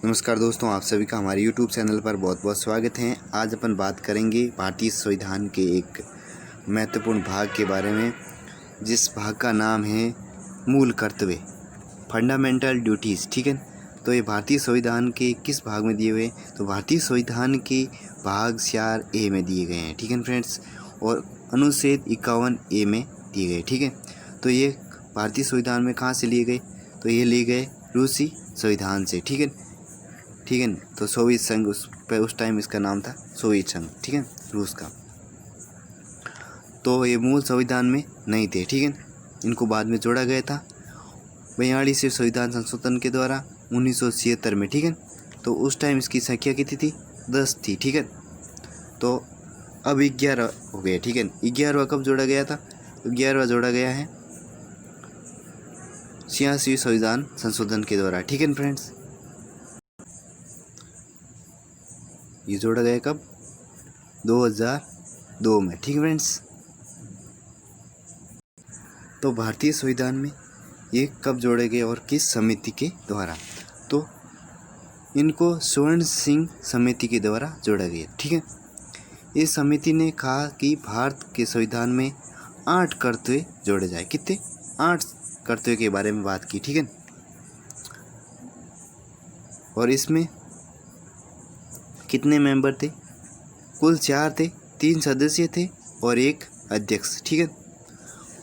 नमस्कार दोस्तों, आप सभी का हमारे YouTube चैनल पर बहुत बहुत स्वागत है। आज अपन बात करेंगे भारतीय संविधान के एक महत्वपूर्ण भाग के बारे में, जिस भाग का नाम है मूल कर्तव्य, फंडामेंटल ड्यूटीज़। ठीक है, तो ये भारतीय संविधान के किस भाग में दिए हुए हैं? तो भारतीय संविधान के भाग 4A में दिए गए हैं। ठीक है फ्रेंड्स, और अनुच्छेद 51A में दिए गए। ठीक है, तो ये भारतीय संविधान में कहाँ से लिए गए? तो ये लिए गए रूसी संविधान से। ठीक है, तो सोवियत संघ उस टाइम इसका नाम था सोवियत संघ। ठीक है, रूस का। तो ये मूल संविधान में नहीं थे। ठीक है, इनको बाद में जोड़ा गया था 42वें संविधान संशोधन के द्वारा 1976 में। ठीक है, तो उस टाइम इसकी संख्या कितनी थी? 10 थी। ठीक है, तो अब 11 हो गए। ठीक है, 11वां कब जोड़ा गया था? 11वां जोड़ा गया है 86वें संविधान संशोधन के द्वारा। ठीक है फ्रेंड्स, ये जोड़ा गया कब? 2002 में। ठीक है फ्रेंड्स, तो भारतीय संविधान में ये कब जोड़े गए और किस समिति के द्वारा? तो इनको स्वर्ण सिंह समिति के द्वारा जोड़ा गया। ठीक है, इस समिति ने कहा कि भारत के संविधान में 8 कर्तव्य जोड़े जाए। कितने? 8 कर्तव्य के बारे में बात की। ठीक है, और इसमें कितने मेंबर थे? कुल 4 थे, 3 सदस्य थे और 1 अध्यक्ष। ठीक है,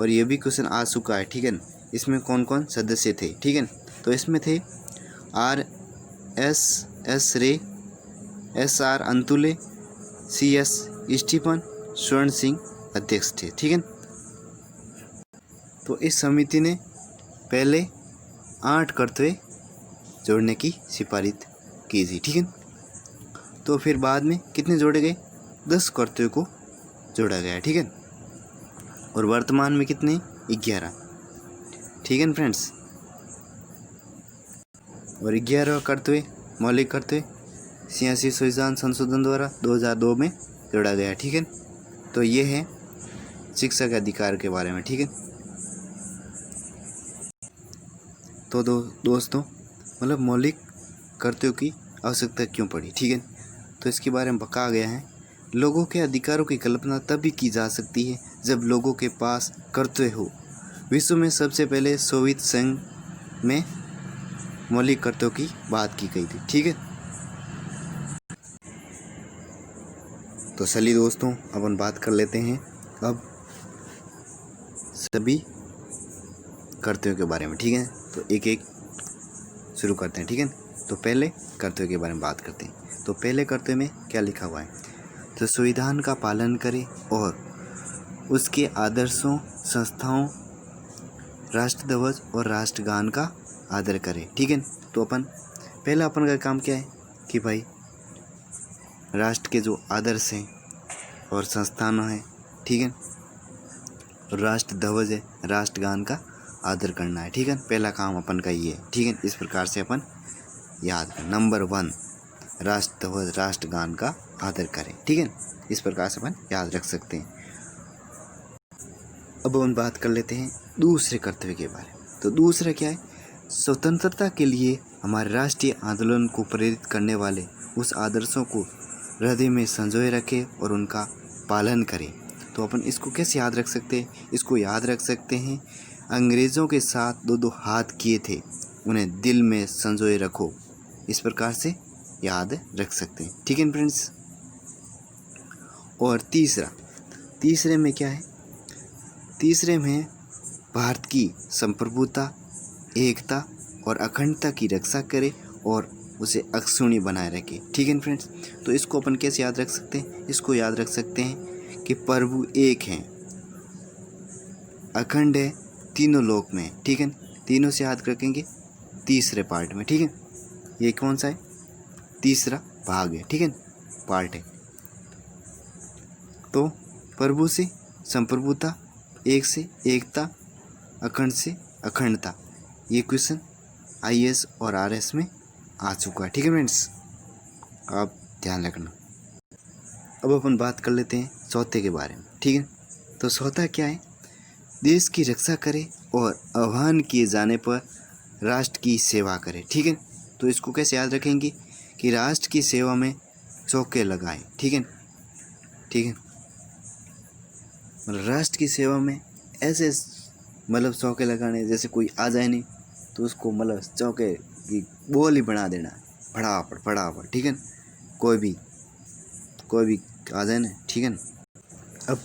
और ये भी क्वेश्चन आ चुका है। ठीक है, इसमें कौन कौन सदस्य थे? ठीक है, तो इसमें थे RS रे, SR अंतुले, CS स्टीफन, स्वर्ण सिंह अध्यक्ष थे। ठीक है, तो इस समिति ने पहले 8 कर्तव्य जोड़ने की सिफारिश की थी। ठीक है, तो फिर बाद में कितने जोड़े गए? 10 कर्तव्यों को जोड़ा गया। ठीक है, और वर्तमान में कितने? 11। ठीक है फ्रेंड्स, और 11वां कर्तव्य मौलिक कर्तव्य 86 संविधान संशोधन द्वारा 2002 में जोड़ा गया। ठीक है, तो ये है शिक्षा के अधिकार के बारे में। ठीक है, तो दोस्तों मतलब मौलिक कर्तव्यों की आवश्यकता क्यों पड़ी? ठीक है, तो इसके बारे में कहा गया है, लोगों के अधिकारों की कल्पना तभी की जा सकती है जब लोगों के पास कर्तव्य हो। विश्व में सबसे पहले सोवियत संघ में मौलिक कर्तव्यों की बात की गई थी। ठीक है, तो चलिए दोस्तों अपन बात कर लेते हैं अब सभी कर्तव्यों के बारे में। ठीक है, तो एक एक शुरू करते हैं। ठीक है, तो पहले कर्तव्य के बारे में बात करते हैं। तो पहले कर्तव्य में क्या लिखा हुआ है? तो संविधान का पालन करें और उसके आदर्शों, संस्थाओं, राष्ट्रध्वज और राष्ट्रगान का आदर करें। ठीक है, तो अपन का काम क्या है कि भाई राष्ट्र के जो आदर्श हैं और संस्थान हैं, ठीक है, और राष्ट्रध्वज है, राष्ट्रगान का आदर करना है। ठीक है, पहला काम अपन का ये है। ठीक है, इस प्रकार से अपन याद करें। नंबर 1 राष्ट्रध्वज, राष्ट्रगान का आदर करें। ठीक है, इस प्रकार से अपन याद रख सकते हैं। अब हम बात कर लेते हैं दूसरे कर्तव्य के बारे में। तो दूसरा क्या है? स्वतंत्रता के लिए हमारे राष्ट्रीय आंदोलन को प्रेरित करने वाले उस आदर्शों को हृदय में संजोए रखें और उनका पालन करें। तो अपन इसको कैसे याद रख सकते हैं? इसको याद रख सकते हैं, अंग्रेज़ों के साथ 2-2 हाथ किए थे, उन्हें दिल में संजोए रखो। इस प्रकार से याद रख सकते हैं। ठीक है फ्रेंड्स, और तीसरे में क्या है? तीसरे में भारत की संप्रभुता, एकता और अखंडता की रक्षा करें और उसे अक्षुण्य बनाए रखें। ठीक है फ्रेंड्स, तो इसको अपन कैसे याद रख सकते हैं? इसको याद रख सकते हैं कि प्रभु एक हैं, अखंड है, तीनों लोक में। ठीक है, तीनों से याद रखेंगे तीसरे पार्ट में। ठीक है, ये कौन सा है? तीसरा भाग है। ठीक है, पार्ट है। तो प्रभु से संप्रभुता, एक से एकता, अखंड से अखंडता, ये क्वेश्चन IAS और RS में आ चुका है। ठीक है फ्रेंड्स, आप ध्यान रखना। अब अपन बात कर लेते हैं चौथे के बारे में। ठीक है, तो चौथा क्या है? देश की रक्षा करें और आह्वान किए जाने पर राष्ट्र की सेवा करें। ठीक है, तो इसको कैसे याद रखेंगे कि राष्ट्र की सेवा में चौके लगाएं। ठीक है, ठीक है, मतलब राष्ट्र की सेवा में ऐसे मतलब चौके लगाने, जैसे कोई आ जाए नहीं तो उसको मतलब चौके की बोल ही बना देना, फटाफट फटाफट। ठीक है, कोई भी आ जाए ना। ठीक है, अब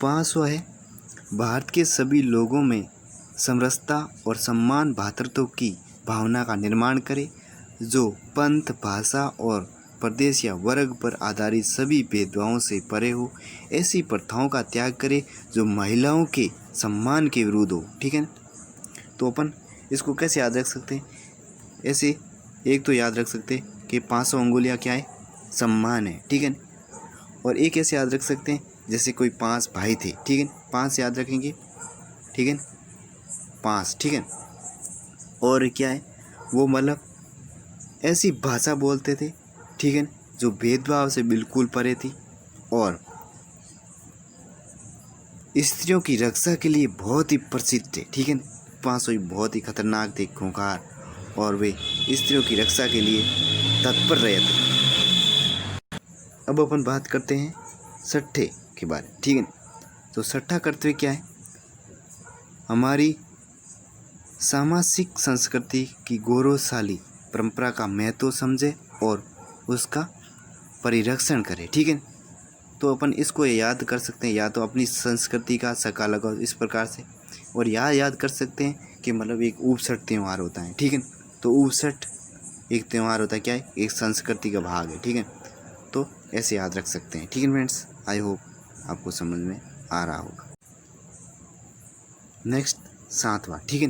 पांचवा है भारत के सभी लोगों में समरसता और सम्मान भातृत्व की भावना का निर्माण करे, जो पंथ, भाषा और प्रदेश या वर्ग पर आधारित सभी भेदभावों से परे हो। ऐसी प्रथाओं का त्याग करे जो महिलाओं के सम्मान के विरुद्ध हो। ठीक है, तो अपन इसको कैसे याद रख सकते हैं? ऐसे एक तो याद रख सकते हैं कि 500 अंगुलियाँ क्या है? सम्मान है। ठीक है, और एक ऐसे याद रख सकते हैं जैसे कोई 5 भाई थे। ठीक है, 5 याद रखेंगे। ठीक है, 5। ठीक है, और क्या है वो मतलब ऐसी भाषा बोलते थे। ठीक है, जो भेदभाव से बिल्कुल परे थी, और स्त्रियों की रक्षा के लिए बहुत ही प्रसिद्ध थे। ठीक है, 500 बहुत ही खतरनाक थे, खूंखार, और वे स्त्रियों की रक्षा के लिए तत्पर रहे थे। अब अपन बात करते हैं छठे के बारे में। ठीक है, तो छठा कर्तव्य क्या है? हमारी सामाजिक संस्कृति की गौरवशाली परंपरा का महत्व समझे और उसका परिरक्षण करें। ठीक है, तो अपन इसको याद कर सकते हैं, या तो अपनी संस्कृति का सका लगाओ इस प्रकार से, और याद कर सकते हैं कि मतलब एक उपछठ त्यौहार होता है। ठीक है, तो उपछठ एक त्यौहार होता है, क्या है? एक संस्कृति का भाग है। ठीक है, तो ऐसे याद रख सकते हैं। ठीक है फ्रेंड्स, आई होप आपको समझ में आ रहा होगा। नेक्स्ट 7वां। ठीक है,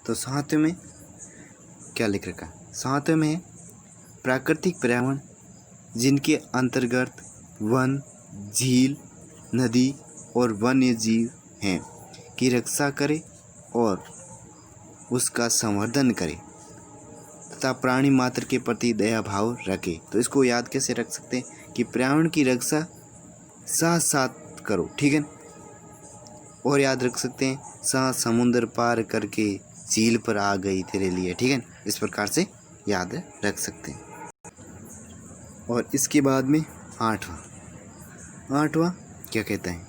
तो 7वें में क्या लिख रखा है? 7वें में है प्राकृतिक पर्यावरण, जिनके अंतर्गत वन, झील, नदी और वन्य जीव हैं, की रक्षा करे और उसका संवर्धन करे तथा प्राणी मात्र के प्रति दया भाव रखे। तो इसको याद कैसे रख सकते हैं कि पर्यावरण की रक्षा साथ साथ करो। ठीक है, और याद रख सकते हैं सात समुद्र पार करके झील पर आ गई तेरे लिए। ठीक है, इस प्रकार से याद रख सकते हैं। और इसके बाद में 8वां क्या कहता है?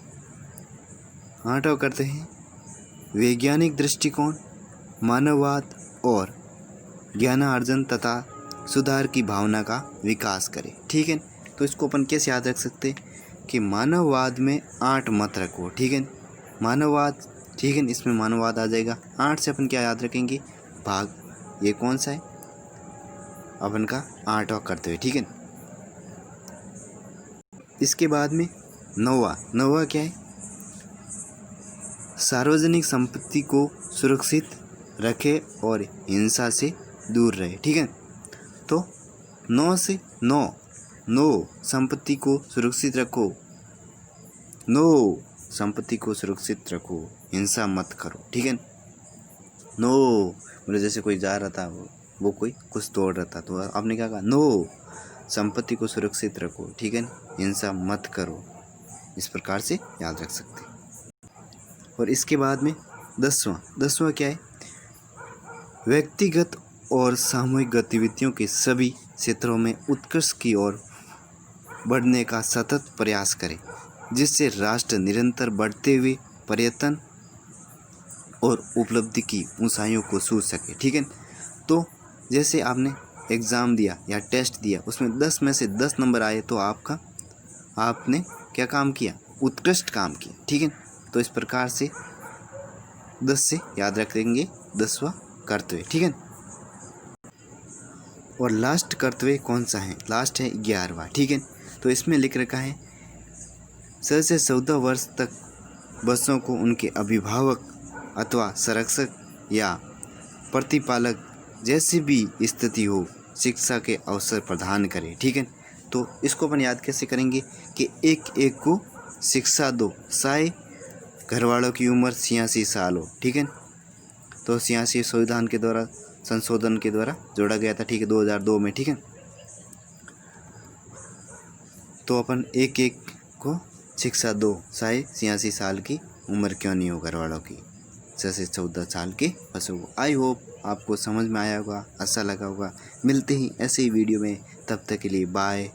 8वां करते हैं वैज्ञानिक दृष्टिकोण, मानववाद और ज्ञानार्जन तथा सुधार की भावना का विकास करें। ठीक है, तो इसको अपन कैसे याद रख सकते हैं कि मानववाद में 8 मत रखो। ठीक है, मानववाद। ठीक है, इसमें मानववाद आ जाएगा। 8 से अपन क्या याद रखेंगे? भाग, ये कौन सा है? अपन का 8वां कर्तव्य। ठीक है, इसके बाद में 9वां क्या है? सार्वजनिक संपत्ति को सुरक्षित रखे और हिंसा से दूर रहे। ठीक है, तो 9 संपत्ति को सुरक्षित रखो, 9 संपत्ति को सुरक्षित रखो, हिंसा मत करो। ठीक है, 9 मतलब जैसे कोई जा रहा था, वो कोई कुछ तोड़ रहा था, तो आपने क्या कहा? 9 संपत्ति को सुरक्षित रखो। ठीक है, हिंसा मत करो। इस प्रकार से याद रख सकते हैं। और इसके बाद में 10वां क्या है? व्यक्तिगत और सामूहिक गतिविधियों के सभी क्षेत्रों में उत्कर्ष की ओर बढ़ने का सतत प्रयास करें, जिससे राष्ट्र निरंतर बढ़ते हुए पर्यटन और उपलब्धि की ऊंचाइयों को छू सके। ठीक है, तो जैसे आपने एग्ज़ाम दिया या टेस्ट दिया, उसमें 10 में से 10 नंबर आए तो आपने क्या काम किया? उत्कृष्ट काम किया। ठीक है, तो इस प्रकार से 10 से याद रखेंगे 10वां कर्तव्य। ठीक है, और लास्ट कर्तव्य कौन सा है? लास्ट है 11वां। ठीक है, तो इसमें लिख रखा है 6 से 14 वर्ष तक बच्चों को उनके अभिभावक अथवा संरक्षक या प्रतिपालक जैसी भी स्थिति हो शिक्षा के अवसर प्रदान करें। ठीक है, तो इसको अपन याद कैसे करेंगे कि एक को शिक्षा दो, चाहे घर वालों की उम्र 86 साल हो। ठीक है, तो 86 संशोधन के द्वारा जोड़ा गया था। ठीक है, 2002 में। ठीक है, तो अपन एक को शिक्षा दो, चाहे 86 साल की उम्र क्यों नहीं हो घर वालों की, 6 से 14 साल के बच्चों को। आई होप आपको समझ में आया होगा, अच्छा लगा होगा। मिलते ही ऐसे ही वीडियो में, तब तक के लिए बाय।